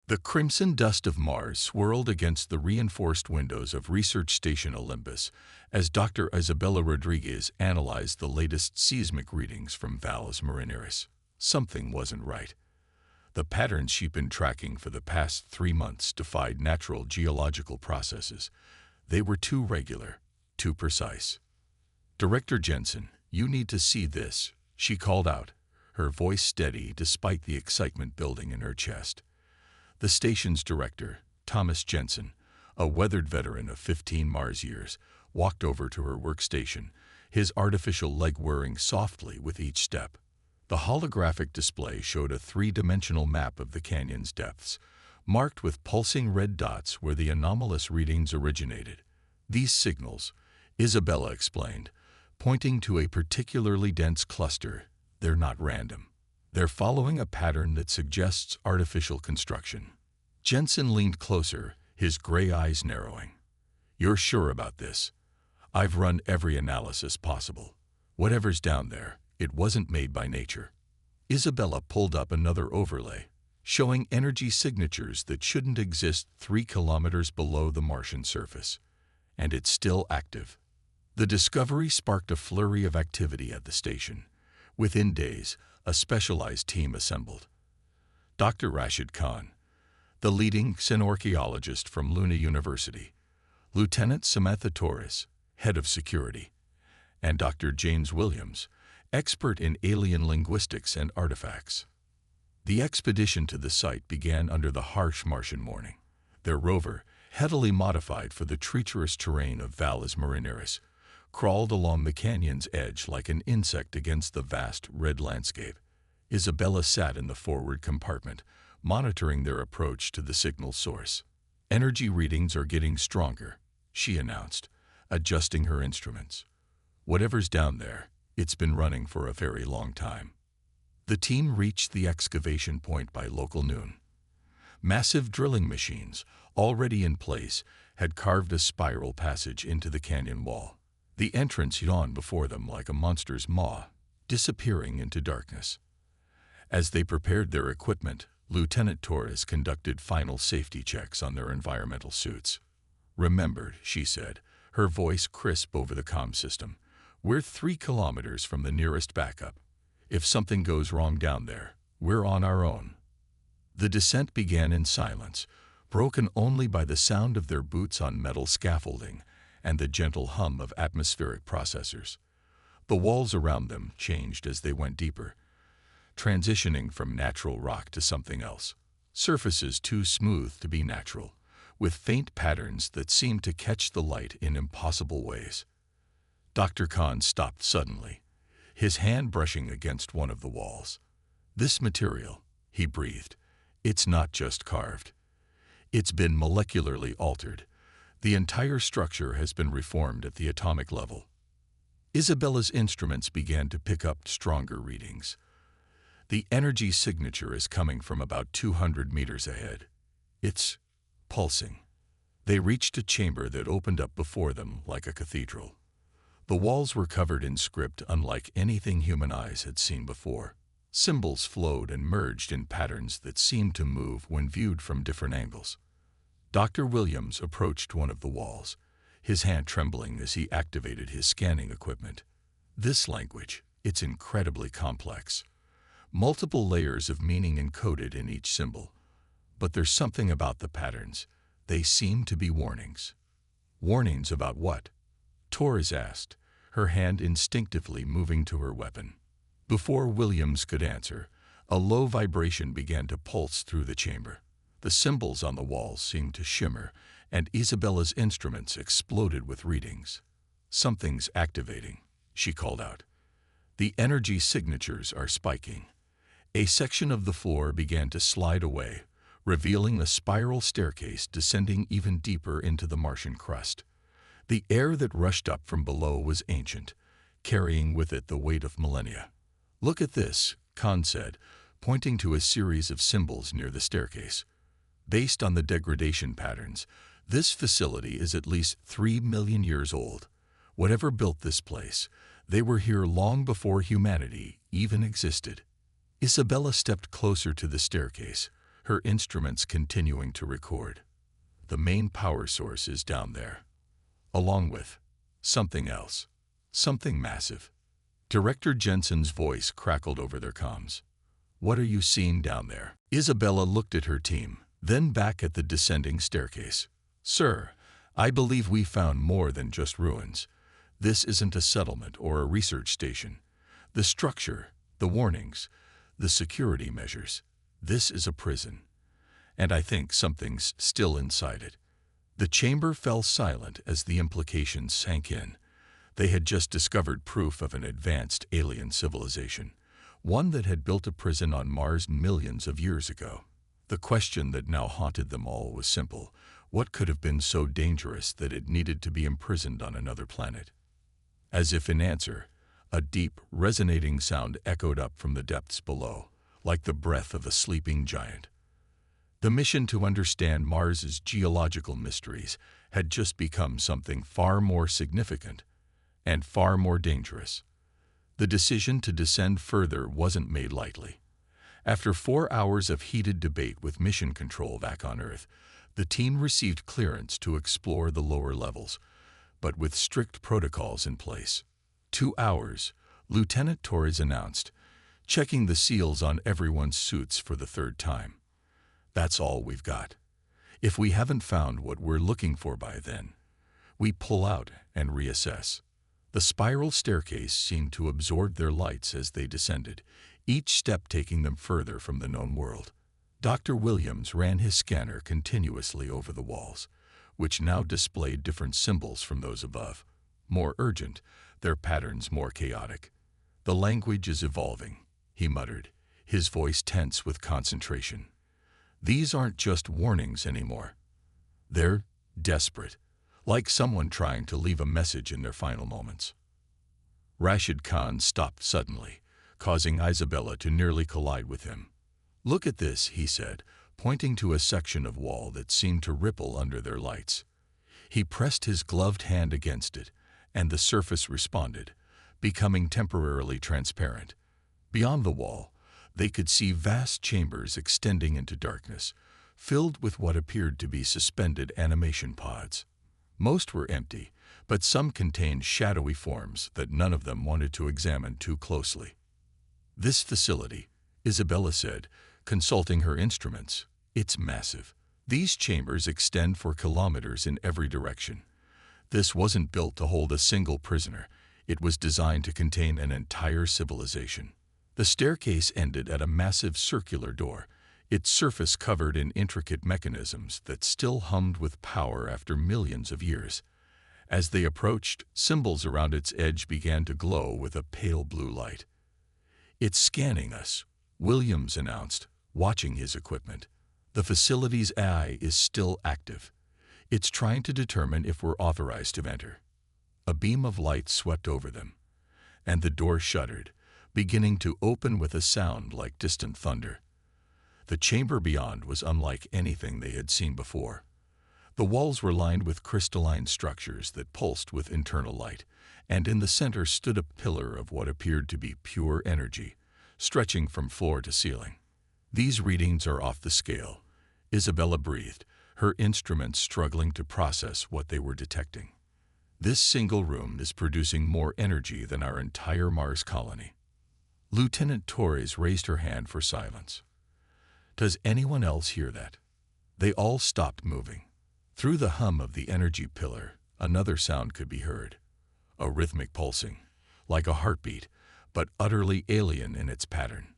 The crimson dust of Mars swirled against the reinforced windows of Research Station Olympus as Dr. Isabella Rodriguez analyzed the latest seismic readings from Valles Marineris. Something wasn't right. The patterns she'd been tracking for the past 3 months defied natural geological processes. They were too regular, too precise. "Director Jensen, you need to see this," she called out, her voice steady despite the excitement building in her chest. The station's director, Thomas Jensen, a weathered veteran of 15 Mars years, walked over to her workstation, his artificial leg whirring softly with each step. The holographic display showed a 3-dimensional map of the canyon's depths, marked with pulsing red dots where the anomalous readings originated. "These signals," Isabella explained, pointing to a particularly dense cluster, "they're not random. They're following a pattern that suggests artificial construction." Jensen leaned closer, his gray eyes narrowing. "You're sure about this?" "I've run every analysis possible. Whatever's down there, it wasn't made by nature." Isabella pulled up another overlay, showing energy signatures that shouldn't exist 3 kilometers below the Martian surface. And it's still active. The discovery sparked a flurry of activity at the station. Within days, a specialized team assembled. Dr. Rashid Khan, the leading xenorchaeologist from Luna University, Lieutenant Samantha Torres, head of security, and Dr. James Williams, expert in alien linguistics and artifacts. The expedition to the site began under the harsh Martian morning. Their rover, heavily modified for the treacherous terrain of Valles Marineris, crawled along the canyon's edge like an insect against the vast red landscape. Isabella sat in the forward compartment, monitoring their approach to the signal source. "Energy readings are getting stronger," she announced, adjusting her instruments. "Whatever's down there, it's been running for a very long time." The team reached the excavation point by local noon. Massive drilling machines, already in place, had carved a spiral passage into the canyon wall. The entrance yawned before them like a monster's maw, disappearing into darkness. As they prepared their equipment, Lieutenant Torres conducted final safety checks on their environmental suits. "Remembered," she said, her voice crisp over the comm system. "We're 3 kilometers from the nearest backup. If something goes wrong down there, we're on our own." The descent began in silence, broken only by the sound of their boots on metal scaffolding and the gentle hum of atmospheric processors. The walls around them changed as they went deeper, transitioning from natural rock to something else. Surfaces too smooth to be natural, with faint patterns that seemed to catch the light in impossible ways. Dr. Khan stopped suddenly, his hand brushing against one of the walls. "This material," he breathed, "it's not just carved. It's been molecularly altered. The entire structure has been reformed at the atomic level." Isabella's instruments began to pick up stronger readings. "The energy signature is coming from about 200 meters ahead. It's pulsing." They reached a chamber that opened up before them like a cathedral. The walls were covered in script unlike anything human eyes had seen before. Symbols flowed and merged in patterns that seemed to move when viewed from different angles. Dr. Williams approached one of the walls, his hand trembling as he activated his scanning equipment. "This language, it's incredibly complex. Multiple layers of meaning encoded in each symbol. But there's something about the patterns. They seem to be warnings." "Warnings about what?" Torres asked, her hand instinctively moving to her weapon. Before Williams could answer, a low vibration began to pulse through the chamber. The symbols on the walls seemed to shimmer, and Isabella's instruments exploded with readings. "Something's activating," she called out. "The energy signatures are spiking." A section of the floor began to slide away, revealing a spiral staircase descending even deeper into the Martian crust. The air that rushed up from below was ancient, carrying with it the weight of millennia. "Look at this," Khan said, pointing to a series of symbols near the staircase. "Based on the degradation patterns, this facility is at least 3 million years old. Whatever built this place, they were here long before humanity even existed." Isabella stepped closer to the staircase, her instruments continuing to record. The main power source is down there, along with something else, something massive. Director Jensen's voice crackled over their comms. What are you seeing down there? Isabella looked at her team, then back at the descending staircase. Sir, I believe we found more than just ruins. This isn't a settlement or a research station. The structure, the warnings, the security measures. This is a prison. And I think something's still inside it. The chamber fell silent as the implications sank in. They had just discovered proof of an advanced alien civilization, one that had built a prison on Mars millions of years ago. The question that now haunted them all was simple. What could have been so dangerous that it needed to be imprisoned on another planet? As if in answer, a deep, resonating sound echoed up from the depths below, like the breath of a sleeping giant. The mission to understand Mars's geological mysteries had just become something far more significant and far more dangerous. The decision to descend further wasn't made lightly. After 4 hours of heated debate with mission control back on Earth, the team received clearance to explore the lower levels, but with strict protocols in place. 2 hours, Lieutenant Torres announced, checking the seals on everyone's suits for the 3rd time. That's all we've got. If we haven't found what we're looking for by then, we pull out and reassess. The spiral staircase seemed to absorb their lights as they descended, each step taking them further from the known world. Dr. Williams ran his scanner continuously over the walls, which now displayed different symbols from those above. More urgent, their patterns more chaotic. The language is evolving, he muttered, his voice tense with concentration. These aren't just warnings anymore. They're desperate, like someone trying to leave a message in their final moments. Rashid Khan stopped suddenly, causing Isabella to nearly collide with him. Look at this, he said, pointing to a section of wall that seemed to ripple under their lights. He pressed his gloved hand against it, and the surface responded, becoming temporarily transparent. Beyond the wall, they could see vast chambers extending into darkness, filled with what appeared to be suspended animation pods. Most were empty, but some contained shadowy forms that none of them wanted to examine too closely. This facility, Isabella said, consulting her instruments, it's massive. These chambers extend for kilometers in every direction. This wasn't built to hold a single prisoner. It was designed to contain an entire civilization. The staircase ended at a massive circular door, its surface covered in intricate mechanisms that still hummed with power after millions of years. As they approached, symbols around its edge began to glow with a pale blue light. It's scanning us, Williams announced, watching his equipment. The facility's AI is still active. It's trying to determine if we're authorized to enter. A beam of light swept over them, and the door shuddered, beginning to open with a sound like distant thunder. The chamber beyond was unlike anything they had seen before. The walls were lined with crystalline structures that pulsed with internal light, and in the center stood a pillar of what appeared to be pure energy, stretching from floor to ceiling. These readings are off the scale, Isabella breathed, her instruments struggling to process what they were detecting. This single room is producing more energy than our entire Mars colony. Lieutenant Torres raised her hand for silence. Does anyone else hear that? They all stopped moving. Through the hum of the energy pillar, another sound could be heard. A rhythmic pulsing, like a heartbeat, but utterly alien in its pattern.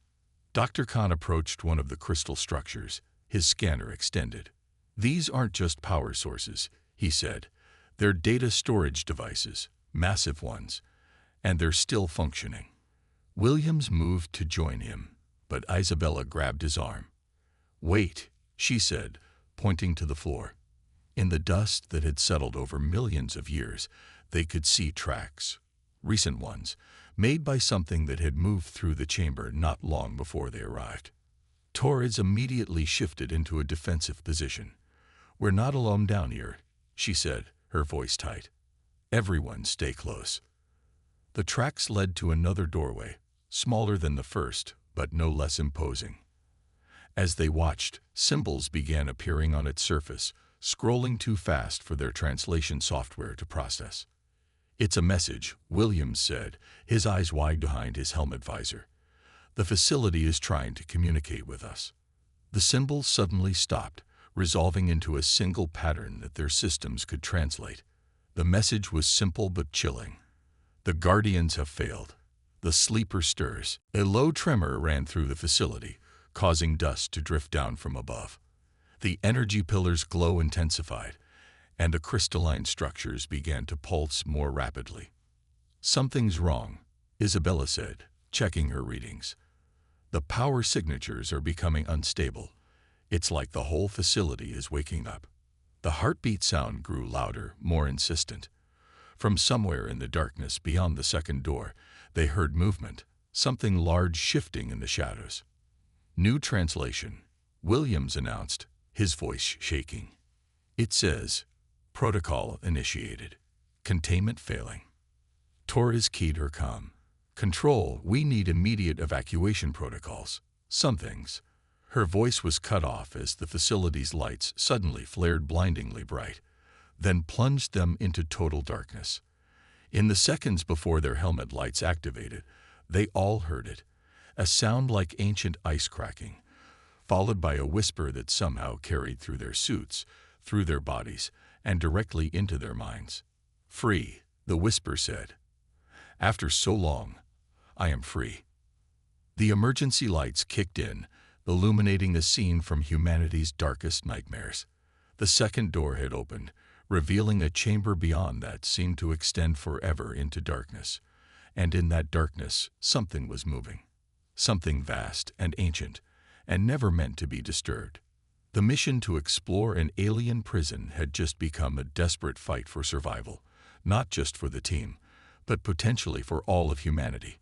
Dr. Khan approached one of the crystal structures, his scanner extended. These aren't just power sources, he said. They're data storage devices, massive ones, and they're still functioning. Williams moved to join him, but Isabella grabbed his arm. Wait, she said, pointing to the floor. In the dust that had settled over millions of years, they could see tracks, recent ones, made by something that had moved through the chamber not long before they arrived. Torres immediately shifted into a defensive position. We're not alone down here, she said, her voice tight. Everyone stay close. The tracks led to another doorway, smaller than the first, but no less imposing. As they watched, symbols began appearing on its surface, scrolling too fast for their translation software to process. "It's a message," Williams said, his eyes wide behind his helmet visor. "The facility is trying to communicate with us." The symbols suddenly stopped, resolving into a single pattern that their systems could translate. The message was simple but chilling. "The Guardians have failed. The sleeper stirs." A low tremor ran through the facility, causing dust to drift down from above. The energy pillars' glow intensified, and the crystalline structures began to pulse more rapidly. "Something's wrong," Isabella said, checking her readings. "The power signatures are becoming unstable. It's like the whole facility is waking up." The heartbeat sound grew louder, more insistent. From somewhere in the darkness beyond the second door, they heard movement, something large shifting in the shadows. "New translation," Williams announced, his voice shaking. "It says, 'Protocol initiated. Containment failing.'" Torres keyed her comm. "Control, we need immediate evacuation protocols. Some things." Her voice was cut off as the facility's lights suddenly flared blindingly bright, then plunged them into total darkness. In the seconds before their helmet lights activated, they all heard it, a sound like ancient ice cracking, followed by a whisper that somehow carried through their suits, through their bodies, and directly into their minds. "Free," the whisper said. "After so long, I am free." The emergency lights kicked in, illuminating a scene from humanity's darkest nightmares. The second door had opened, revealing a chamber beyond that seemed to extend forever into darkness. And in that darkness, something was moving. Something vast and ancient, and never meant to be disturbed. The mission to explore an alien prison had just become a desperate fight for survival, not just for the team, but potentially for all of humanity.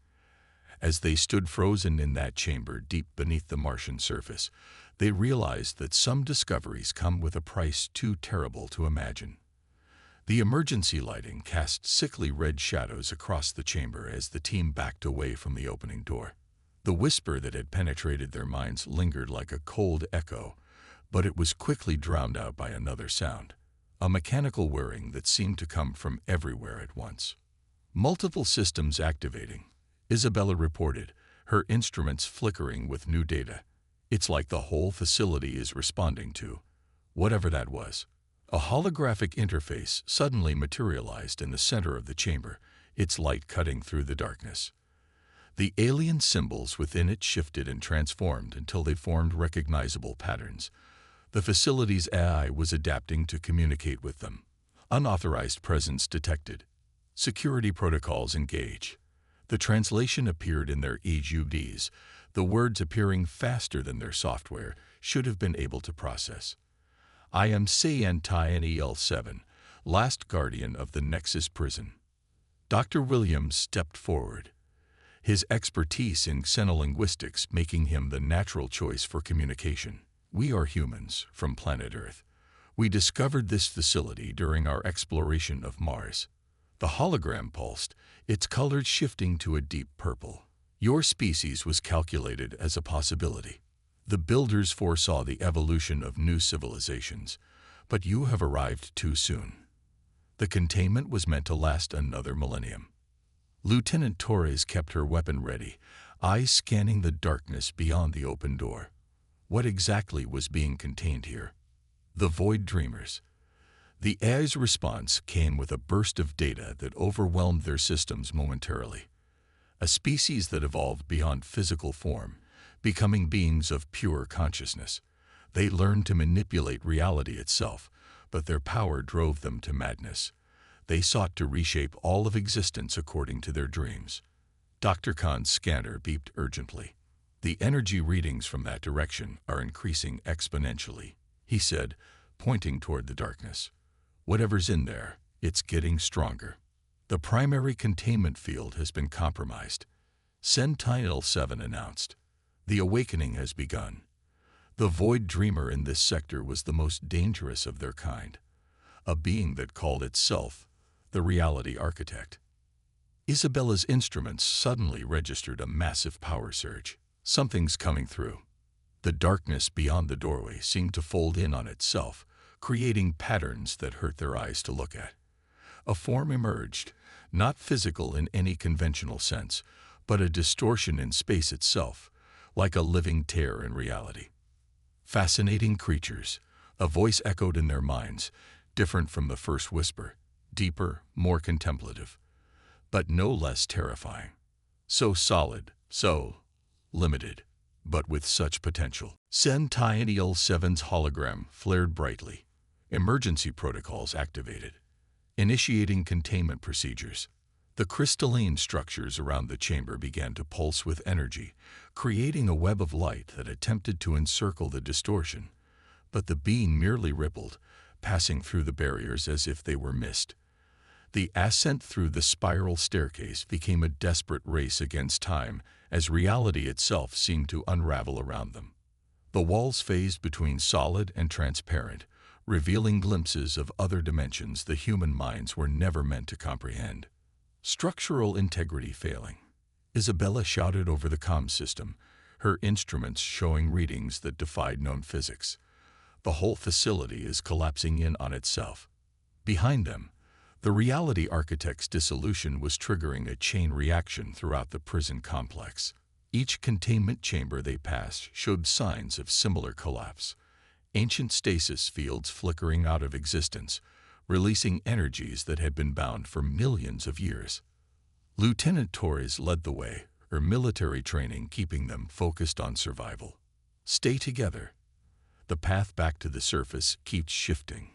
As they stood frozen in that chamber deep beneath the Martian surface, they realized that some discoveries come with a price too terrible to imagine. The emergency lighting cast sickly red shadows across the chamber as the team backed away from the opening door. The whisper that had penetrated their minds lingered like a cold echo, but it was quickly drowned out by another sound, a mechanical whirring that seemed to come from everywhere at once. "Multiple systems activating," Isabella reported, her instruments flickering with new data. "It's like the whole facility is responding to whatever that was." A holographic interface suddenly materialized in the center of the chamber, its light cutting through the darkness. The alien symbols within it shifted and transformed until they formed recognizable patterns. The facility's AI was adapting to communicate with them. "Unauthorized presence detected. Security protocols engage." The translation appeared in their EUDs, the words appearing faster than their software should have been able to process. "I am CNTINEL7, last guardian of the Nexus prison." Dr. Williams stepped forward, his expertise in xenolinguistics making him the natural choice for communication. "We are humans from planet Earth. We discovered this facility during our exploration of Mars." The hologram pulsed, its colors shifting to a deep purple. "Your species was calculated as a possibility. The builders foresaw the evolution of new civilizations, but you have arrived too soon. The containment was meant to last another millennium." Lieutenant Torres kept her weapon ready, eyes scanning the darkness beyond the open door. What exactly was being contained here? The Void Dreamers. The AI's response came with a burst of data that overwhelmed their systems momentarily. A species that evolved beyond physical form, becoming beings of pure consciousness. They learned to manipulate reality itself, but their power drove them to madness. They sought to reshape all of existence according to their dreams. Dr. Khan's scanner beeped urgently. "The energy readings from that direction are increasing exponentially," he said, pointing toward the darkness. "Whatever's in there, it's getting stronger. The primary containment field has been compromised," Sentinel-7 announced. "The awakening has begun." The Void Dreamer in this sector was the most dangerous of their kind, a being that called itself the Reality Architect. Isabella's instruments suddenly registered a massive power surge. "Something's coming through." The darkness beyond the doorway seemed to fold in on itself, creating patterns that hurt their eyes to look at. A form emerged, not physical in any conventional sense, but a distortion in space itself, like a living tear in reality. Fascinating creatures, a voice echoed in their minds, different from the first whisper, deeper, more contemplative, but no less terrifying. So solid, so limited, but with such potential. Sentinel-7's hologram flared brightly. Emergency protocols activated, initiating containment procedures. The crystalline structures around the chamber began to pulse with energy, creating a web of light that attempted to encircle the distortion. But the beam merely rippled, passing through the barriers as if they were mist. The ascent through the spiral staircase became a desperate race against time as reality itself seemed to unravel around them. The walls phased between solid and transparent, revealing glimpses of other dimensions the human minds were never meant to comprehend. Structural integrity failing. Isabella shouted over the comm system, her instruments showing readings that defied known physics. The whole facility is collapsing in on itself. Behind them, the reality architect's dissolution was triggering a chain reaction throughout the prison complex. Each containment chamber they passed showed signs of similar collapse. Ancient stasis fields flickering out of existence, releasing energies that had been bound for millions of years. Lieutenant Torres led the way, her military training keeping them focused on survival. Stay together. The path back to the surface keeps shifting.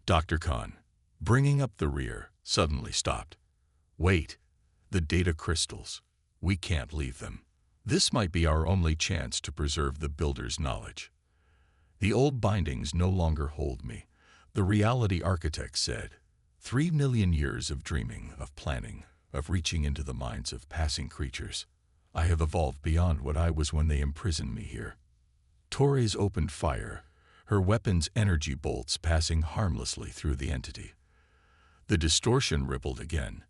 Dr. Khan, bringing up the rear, suddenly stopped. Wait, the data crystals. We can't leave them. This might be our only chance to preserve the Builder's knowledge. The old bindings no longer hold me, the reality architect said. 3 million years of dreaming, of planning, of reaching into the minds of passing creatures. I have evolved beyond what I was when they imprisoned me here. Torres opened fire, her weapon's energy bolts passing harmlessly through the entity. The distortion rippled again,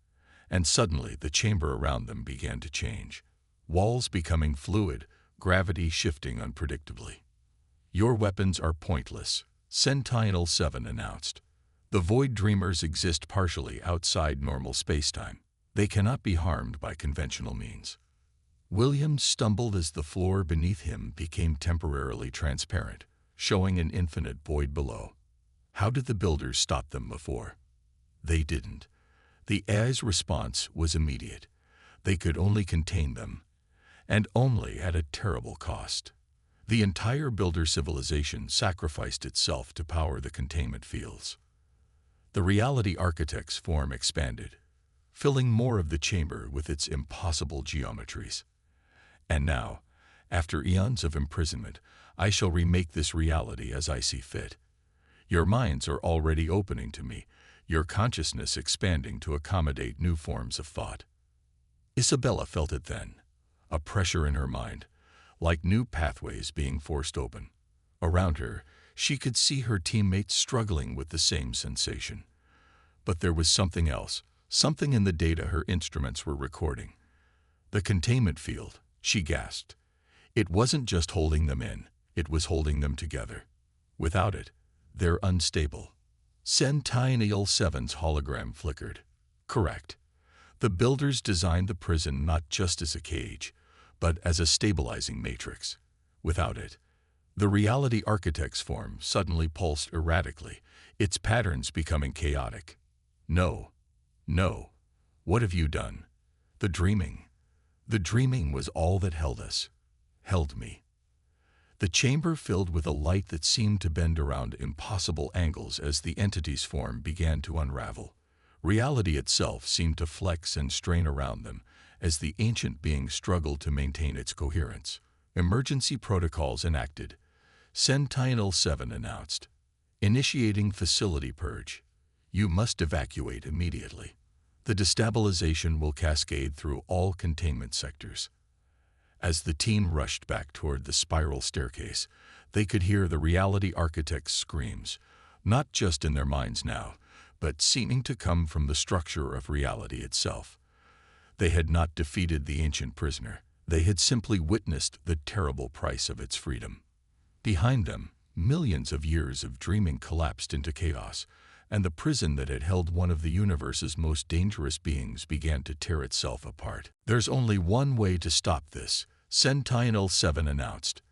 and suddenly the chamber around them began to change. Walls becoming fluid, gravity shifting unpredictably. Your weapons are pointless, Sentinel-7 announced. The Void Dreamers exist partially outside normal spacetime. They cannot be harmed by conventional means. Williams stumbled as the floor beneath him became temporarily transparent, showing an infinite void below. How did the Builders stop them before? They didn't. The AI's response was immediate. They could only contain them, and only at a terrible cost. The entire Builder civilization sacrificed itself to power the containment fields. The reality architect's form expanded, filling more of the chamber with its impossible geometries. And now, after eons of imprisonment, I shall remake this reality as I see fit. Your minds are already opening to me, your consciousness expanding to accommodate new forms of thought. Isabella felt it then, a pressure in her mind, like new pathways being forced open. Around her, she could see her teammates struggling with the same sensation. But there was something else, something in the data her instruments were recording. The containment field, she gasped. It wasn't just holding them in, it was holding them together. Without it, they're unstable. Sentinel-7's hologram flickered. Correct. The Builders designed the prison not just as a cage, but as a stabilizing matrix. Without it, the reality architect's form suddenly pulsed erratically, its patterns becoming chaotic. No, no. What have you done? The dreaming. The dreaming was all that held us. Held me. The chamber filled with a light that seemed to bend around impossible angles as the entity's form began to unravel. Reality itself seemed to flex and strain around them as the ancient being struggled to maintain its coherence. Emergency protocols enacted. Sentinel-7 announced. Initiating facility purge. You must evacuate immediately. The destabilization will cascade through all containment sectors. As the team rushed back toward the spiral staircase, they could hear the reality architect's screams, not just in their minds now, but seeming to come from the structure of reality itself. They had not defeated the ancient prisoner. They had simply witnessed the terrible price of its freedom. Behind them, millions of years of dreaming collapsed into chaos, and the prison that had held one of the universe's most dangerous beings began to tear itself apart. "There's only one way to stop this," Sentinel-7 announced.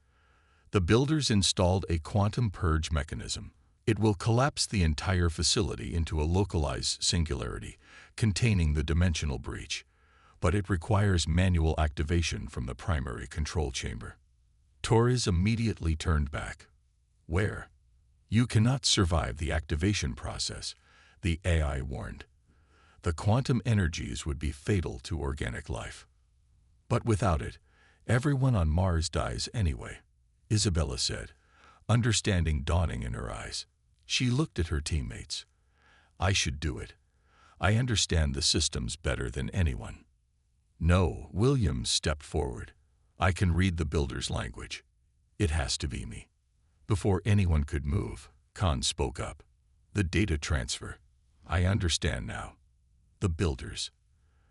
The builders installed a quantum purge mechanism. It will collapse the entire facility into a localized singularity, containing the dimensional breach. But it requires manual activation from the primary control chamber. Torres immediately turned back. "Where?" "You cannot survive the activation process," the AI warned. "The quantum energies would be fatal to organic life." "But without it, everyone on Mars dies anyway," Isabella said, understanding dawning in her eyes. She looked at her teammates. "I should do it. I understand the systems better than anyone." "No," Williams stepped forward. "I can read the builder's language. It has to be me." Before anyone could move, Khan spoke up. "The data transfer. I understand now. The builders.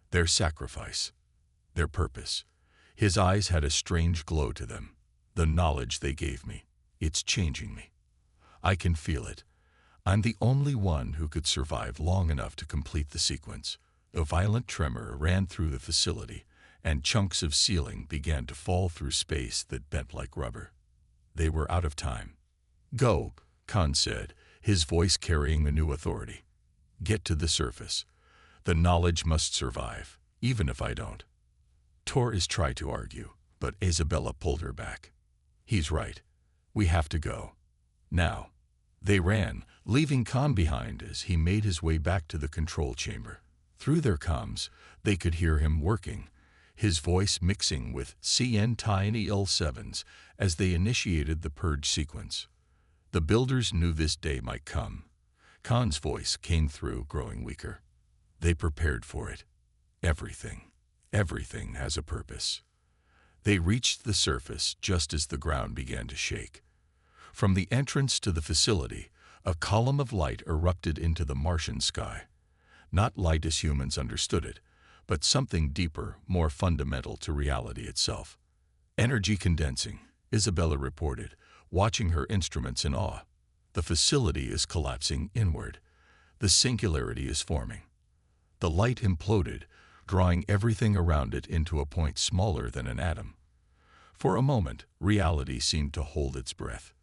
Their sacrifice. Their purpose." His eyes had a strange glow to them. "The knowledge they gave me. It's changing me. I can feel it. I'm the only one who could survive long enough to complete the sequence." A violent tremor ran through the facility, and chunks of ceiling began to fall through space that bent like rubber. They were out of time. "Go," Khan said, his voice carrying a new authority. "Get to the surface. The knowledge must survive, even if I don't." Torres tried to argue, but Isabella pulled her back. "He's right. We have to go. Now." They ran, leaving Khan behind as he made his way back to the control chamber. Through their comms, they could hear him working, his voice mixing with Sentinel-7's as they initiated the purge sequence. The builders knew this day might come. Khan's voice came through, growing weaker. They prepared for it. Everything has a purpose. They reached the surface just as the ground began to shake. From the entrance to the facility, a column of light erupted into the Martian sky. Not light as humans understood it, but something deeper, more fundamental to reality itself. "Energy condensing," Isabella reported, watching her instruments in awe. "The facility is collapsing inward. The singularity is forming." The light imploded, drawing everything around it into a point smaller than an atom. For a moment, reality seemed to hold its breath.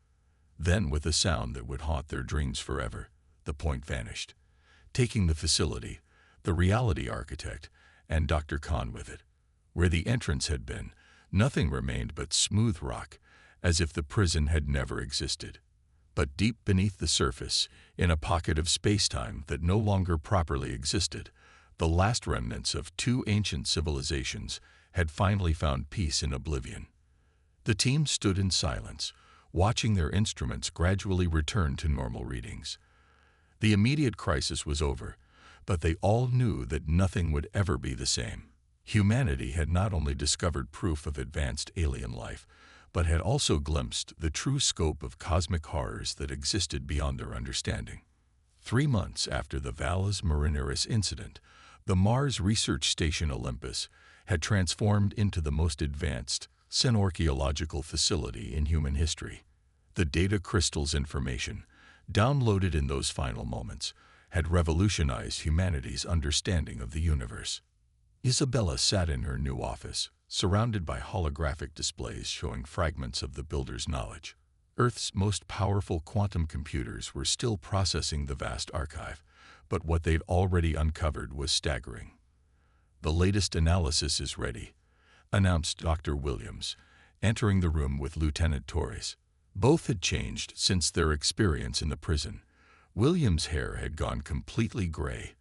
Then, with a sound that would haunt their dreams forever, the point vanished, taking the facility, the reality architect, and Dr. Khan with it. Where the entrance had been, nothing remained but smooth rock, as if the prison had never existed. But deep beneath the surface, in a pocket of space-time that no longer properly existed, the last remnants of two ancient civilizations had finally found peace in oblivion. The team stood in silence, watching their instruments gradually return to normal readings. The immediate crisis was over, but they all knew that nothing would ever be the same. Humanity had not only discovered proof of advanced alien life, but had also glimpsed the true scope of cosmic horrors that existed beyond their understanding. 3 months after the Valles Marineris incident, the Mars research station Olympus had transformed into the most advanced archaeological facility in human history. The data crystal's information, downloaded in those final moments, had revolutionized humanity's understanding of the universe. Isabella sat in her new office, surrounded by holographic displays showing fragments of the builder's knowledge. Earth's most powerful quantum computers were still processing the vast archive, but what they'd already uncovered was staggering. "The latest analysis is ready," announced Dr. Williams, entering the room with Lieutenant Torres. Both had changed since their experience in the prison. Williams' hair had gone completely gray,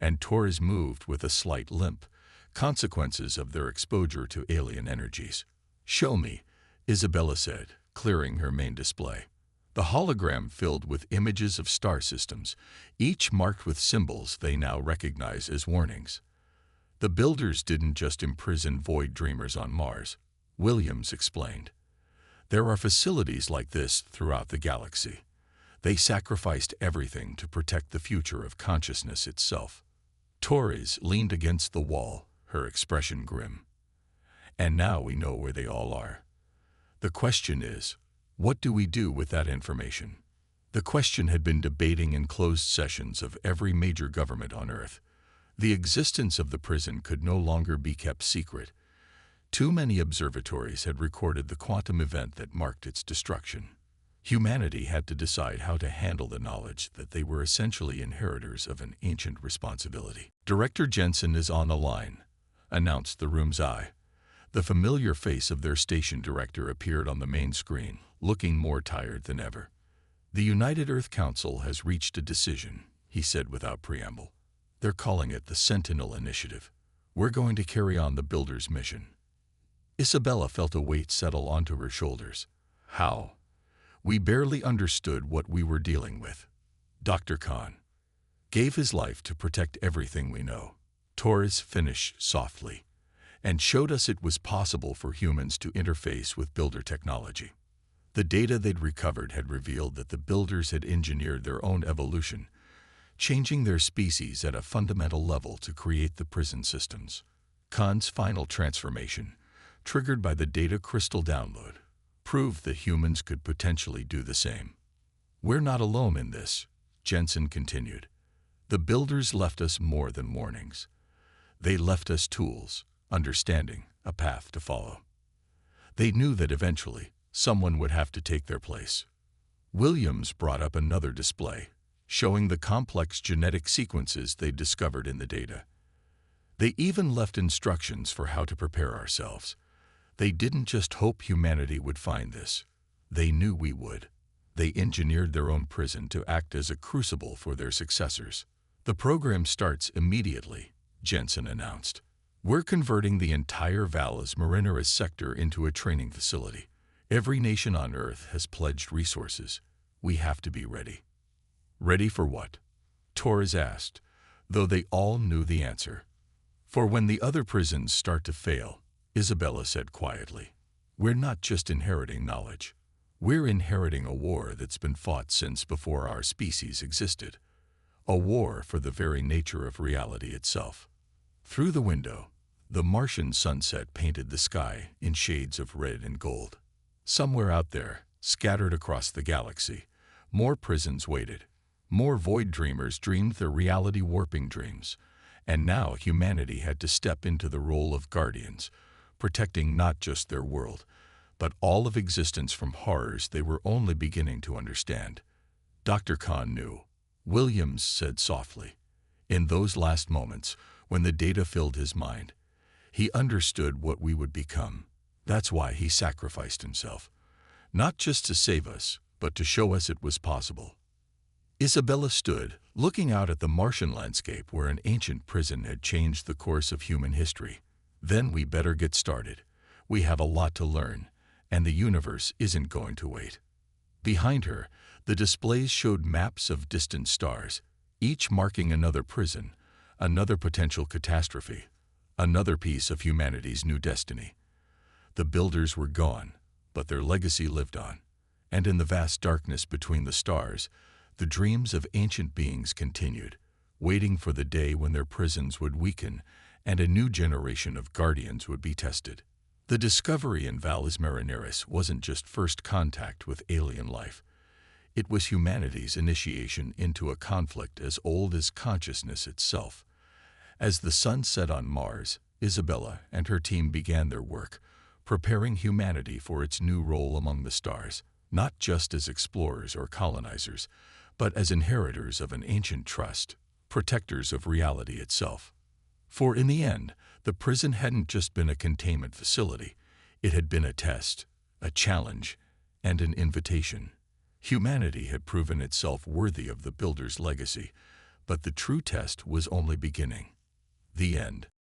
and Torres moved with a slight limp, consequences of their exposure to alien energies. "Show me," Isabella said, clearing her main display. The hologram filled with images of star systems, each marked with symbols they now recognize as warnings. The builders didn't just imprison void dreamers on Mars, Williams explained. There are facilities like this throughout the galaxy. They sacrificed everything to protect the future of consciousness itself. Torres leaned against the wall, her expression grim. And now we know where they all are. The question is, what do we do with that information? The question had been debating in closed sessions of every major government on Earth. The existence of the prison could no longer be kept secret. Too many observatories had recorded the quantum event that marked its destruction. Humanity had to decide how to handle the knowledge that they were essentially inheritors of an ancient responsibility. "Director Jensen is on the line," announced the room's eye. The familiar face of their station director appeared on the main screen, looking more tired than ever. "The United Earth Council has reached a decision," he said without preamble. "They're calling it the Sentinel Initiative. We're going to carry on the Builder's mission." Isabella felt a weight settle onto her shoulders. How? We barely understood what we were dealing with. Dr. Khan gave his life to protect everything we know. Torres finished softly, and showed us it was possible for humans to interface with Builder technology. The data they'd recovered had revealed that the Builders had engineered their own evolution, changing their species at a fundamental level to create the prison systems. Khan's final transformation, triggered by the data crystal download, proved that humans could potentially do the same. "We're not alone in this," Jensen continued. "The Builders left us more than warnings. They left us tools, understanding, a path to follow. They knew that eventually, someone would have to take their place." Williams brought up another display, showing the complex genetic sequences they'd discovered in the data. "They even left instructions for how to prepare ourselves. They didn't just hope humanity would find this. They knew we would. They engineered their own prison to act as a crucible for their successors." "The program starts immediately," Jensen announced. "We're converting the entire Valles Marineris sector into a training facility. Every nation on Earth has pledged resources. We have to be ready." "Ready for what?" Torres asked, though they all knew the answer. "For when the other prisons start to fail," Isabella said quietly. "We're not just inheriting knowledge. We're inheriting a war that's been fought since before our species existed. A war for the very nature of reality itself." Through the window, the Martian sunset painted the sky in shades of red and gold. Somewhere out there, scattered across the galaxy, more prisons waited. More void dreamers dreamed their reality-warping dreams. And now humanity had to step into the role of guardians, protecting not just their world, but all of existence from horrors they were only beginning to understand. Dr. Khan knew. Williams said softly. In those last moments, when the data filled his mind, he understood what we would become. That's why he sacrificed himself. Not just to save us, but to show us it was possible. Isabella stood, looking out at the Martian landscape where an ancient prison had changed the course of human history. "Then we better get started. We have a lot to learn, and the universe isn't going to wait." Behind her, the displays showed maps of distant stars, each marking another prison, another potential catastrophe, another piece of humanity's new destiny. The Builders were gone, but their legacy lived on. And in the vast darkness between the stars, the dreams of ancient beings continued, waiting for the day when their prisons would weaken and a new generation of guardians would be tested. The discovery in Valles Marineris wasn't just first contact with alien life. It was humanity's initiation into a conflict as old as consciousness itself. As the sun set on Mars, Isabella and her team began their work, preparing humanity for its new role among the stars, not just as explorers or colonizers, but as inheritors of an ancient trust, protectors of reality itself. For in the end, the prison hadn't just been a containment facility. It had been a test, a challenge, and an invitation. Humanity had proven itself worthy of the Builder's legacy, but the true test was only beginning. The end.